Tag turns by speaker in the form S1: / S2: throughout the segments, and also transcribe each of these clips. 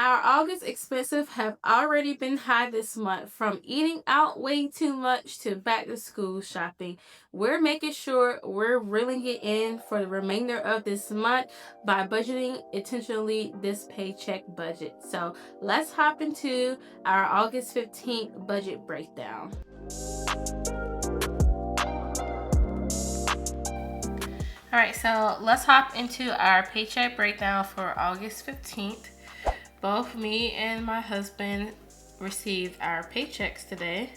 S1: Our August expenses have already been high this month, from eating out way too much to back to school shopping. We're making sure we're reeling it in for the remainder of this month by budgeting intentionally this paycheck budget. So let's hop into our August 15th budget breakdown. All right, so let's hop into our paycheck breakdown for August 15th. Both me and my husband received our paychecks today.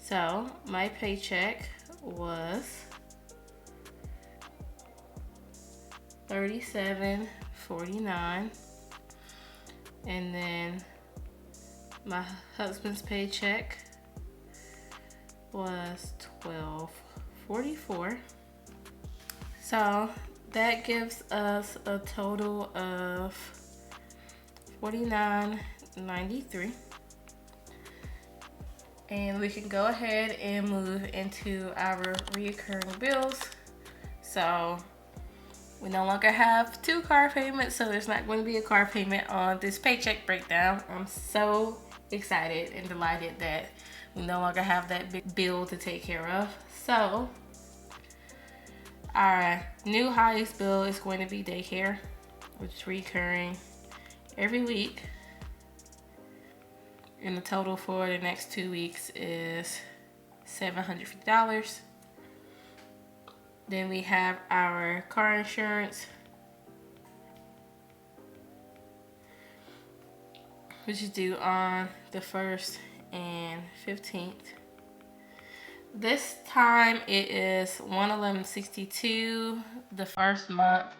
S1: So my paycheck was $37.49, and then my husband's paycheck was $12.44. So that gives us a total of $49.93. And we can go ahead and move into our reoccurring bills. So we no longer have 2 car payments, so there's not going to be a car payment on this paycheck breakdown. I'm so excited and delighted that we no longer have that big bill to take care of. So our new highest bill is going to be daycare, which is recurring every week. And the total for the next 2 weeks is $750. Then we have our car insurance, which is due on the 1st and 15th. This time it is $111.62. The first month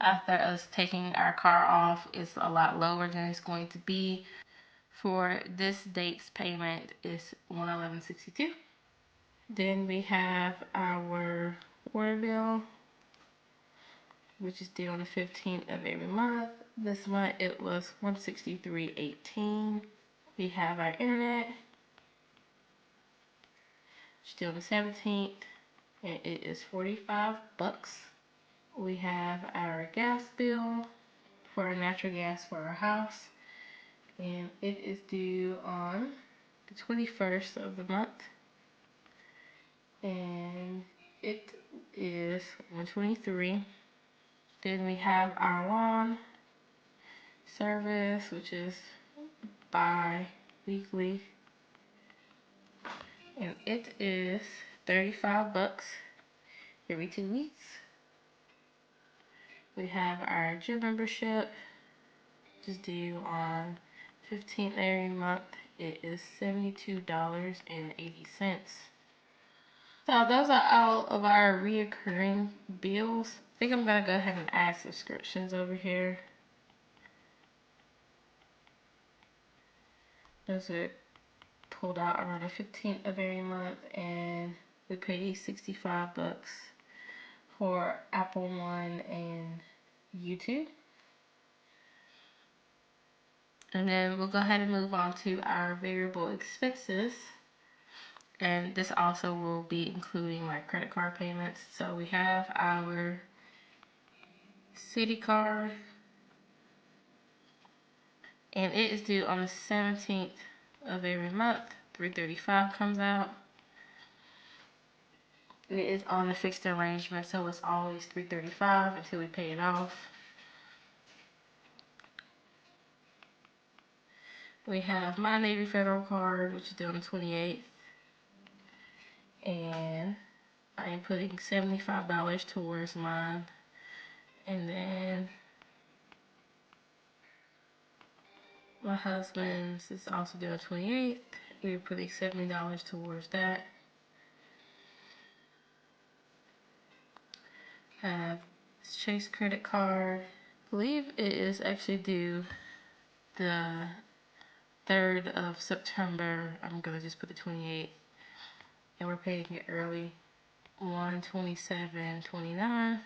S1: after us taking our car off is a lot lower than it's going to be. For this date's payment is $111.62. Then we have our water bill, which is due on the 15th of every month. This month it was $163.18. We have our internet, which is due on the 17th, and it is $45. We have our gas bill for our natural gas for our house, and it is due on the 21st of the month, and it is $123. Then we have our lawn service, which is bi-weekly, and it is $35 every 2 weeks. We have our gym membership, which is due on 15th every month. It is $72.80. So those are all of our reoccurring bills. I think I'm gonna go ahead and add subscriptions over here. Those are pulled out around the 15th of every month, and we pay $65 for Apple One and YouTube. And then we'll go ahead and move on to our variable expenses. And this also will be including like credit card payments. So we have our city card, and it is due on the 17th of every month. $335 comes out. It is on a fixed arrangement, so it's always $335 until we pay it off. We have my Navy Federal card, which is due on the 28th, and I am putting $75 towards mine. And then my husband's is also due on the 28th. We're putting $70 towards that. Have Chase credit card. I believe it is actually due the 3rd of September. I'm gonna just put the 28th, and we're paying it early, $127.29.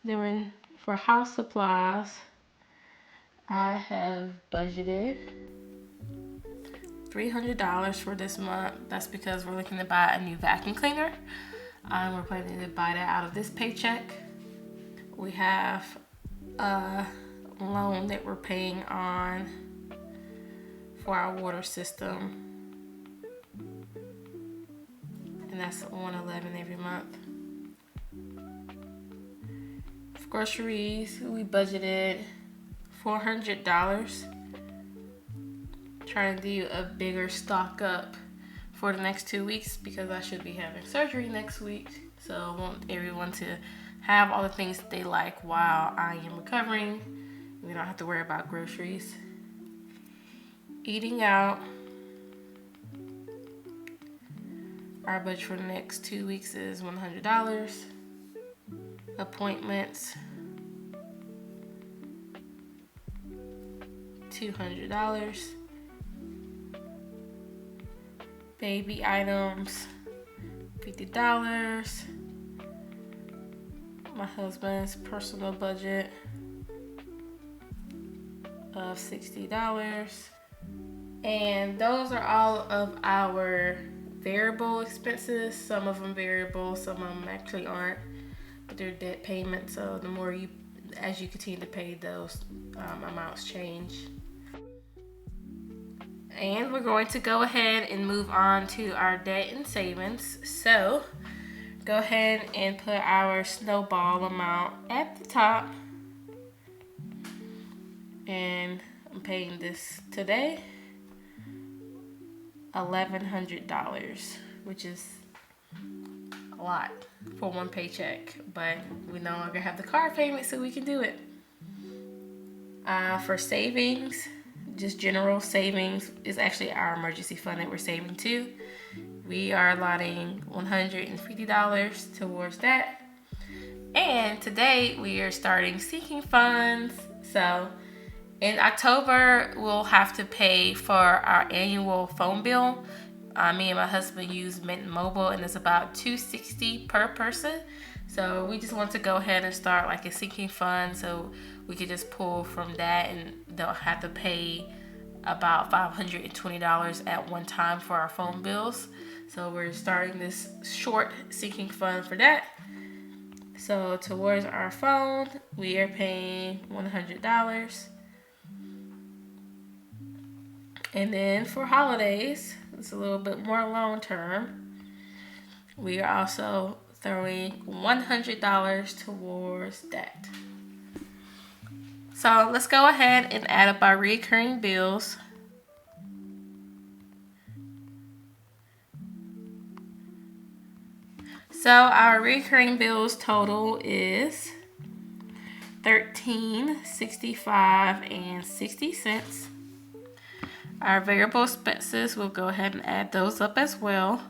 S1: Then for house supplies, I have budgeted $300 for this month. That's because we're looking to buy a new vacuum cleaner. We're planning to buy that out of this paycheck. We have loan that we're paying on for our water system. And that's $111 every month. For groceries, we budgeted $400. Trying to do a bigger stock up for the next 2 weeks because I should be having surgery next week. So I want everyone to have all the things that they like while I am recovering. We don't have to worry about groceries. Eating out. Our budget for the next 2 weeks is $100. Appointments, $200. Baby items, $50. My husband's personal budget of $60. And those are all of our variable expenses. Some of them variable, some of them actually aren't, but they're debt payments. So the more as you continue to pay, those amounts change. And we're going to go ahead and move on to our debt and savings. So go ahead and put our Snowball amount at the top. And I'm paying this today, $1,100, which is a lot for one paycheck, but we no longer have the car payment, so we can do it. For savings, just general savings, is actually our emergency fund that we're saving to. We are allotting $150 towards that. And today we are starting sinking funds. So in October, we'll have to pay for our annual phone bill. Me and my husband use Mint Mobile, and it's about $260 per person. So we just want to go ahead and start like a sinking fund, so we could just pull from that and don't have to pay about $520 at one time for our phone bills. So we're starting this short sinking fund for that. So towards our phone, we are paying $100. And then for holidays, it's a little bit more long term. We are also throwing $100 towards that. So let's go ahead and add up our recurring bills. So our recurring bills total is $13.65.60. Our variable expenses, we'll go ahead and add those up as well.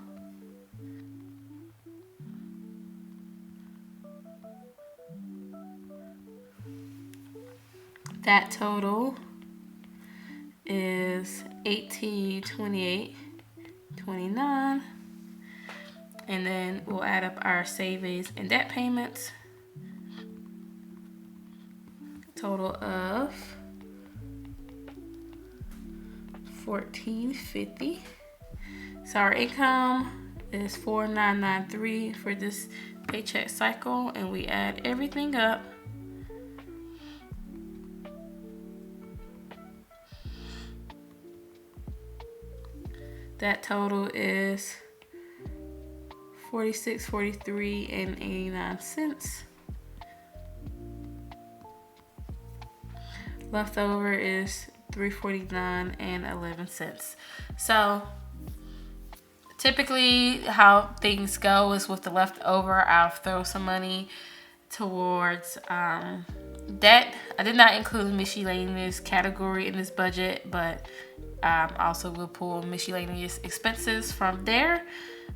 S1: That total is $18.28.29. And then we'll add up our savings and debt payments. Total of $14.50. So our income is $4,993 for this paycheck cycle, and we add everything up. That total is $46.43.89. Leftover is $349.11. So typically how things go is with the leftover, I'll throw some money towards debt. I did not include miscellaneous category in this budget, but also will pull miscellaneous expenses from there.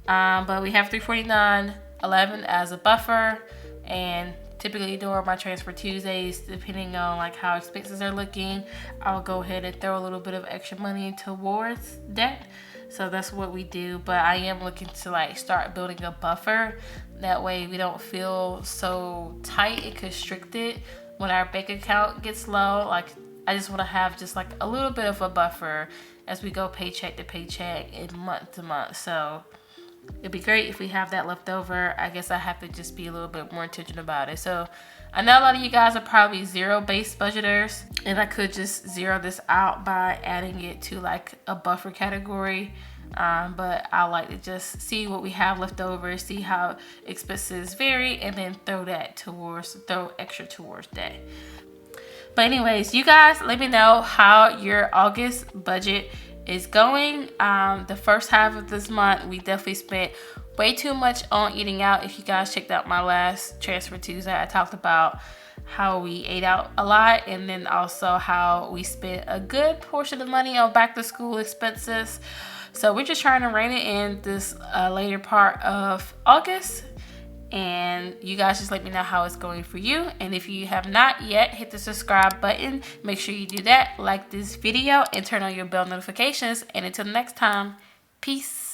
S1: But we have $349.11 as a buffer, and typically during my transfer Tuesdays, depending on like how expenses are looking, I'll go ahead and throw a little bit of extra money towards debt. So that's what we do. But I am looking to like start building a buffer. That way we don't feel so tight and constricted when our bank account gets low. Like I just want to have just like a little bit of a buffer as we go paycheck to paycheck and month to month. So It'd be great if we have that left over. I guess I have to just be a little bit more intentional about it. So I know a lot of you guys are probably zero-based budgeters, and I could just zero this out by adding it to like a buffer category. But I like to just see what we have left over, see how expenses vary, and then throw extra towards that. But anyways, you guys, let me know how your August budget is going. The first half of this month, we definitely spent way too much on eating out. If you guys checked out my last Transfer Tuesday, I talked about how we ate out a lot, and then also how we spent a good portion of money on back to school expenses. So we're just trying to rein it in this later part of August. And you guys just let me know how it's going for you. And if you have not yet, hit the subscribe button. Make sure you do that, like this video, and turn on your bell notifications. And until next time, peace.